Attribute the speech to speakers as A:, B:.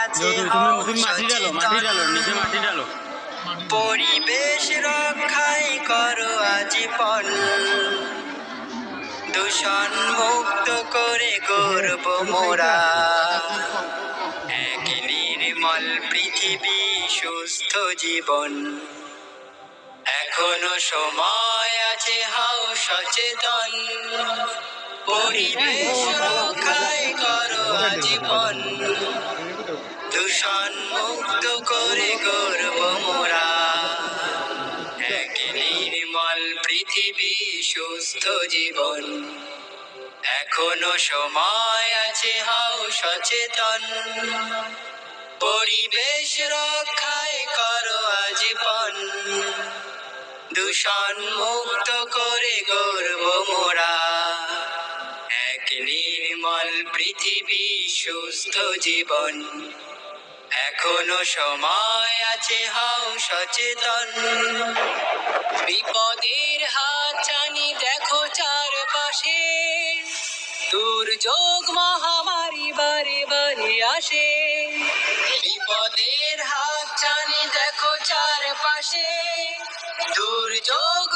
A: আছে হও সচেতন, পরিবেশ রক্ষায় করো আজীবন, দূষণ মুক্ত করে গর্ব মোরা, এক নির্মল পৃথিবী সুস্থ জীবন। এখনো সময় আছে হও সচেতন, পরিবেশ রক্ষায় করো আজীবন, দূষণ মুক্ত করে গর্ব মোরা, এক নির্মল পৃথিবী সুস্থ জীবন। এখনো সময় আছে হও সচেতন, পরিবেশ রক্ষায় করো আজীবন, দূষণ মুক্ত করে গর্ব মোরা, এক নির্মল পৃথিবী সুস্থ জীবন। এখনো সময় আছে হও সচেতন, বিপদের হাত ছানি দেখো চারপাশে, দুর্যোগ মহামারী বারে বারে আসে, বিপদের হাত ছানি দেখো চারপাশে, দুর্যোগ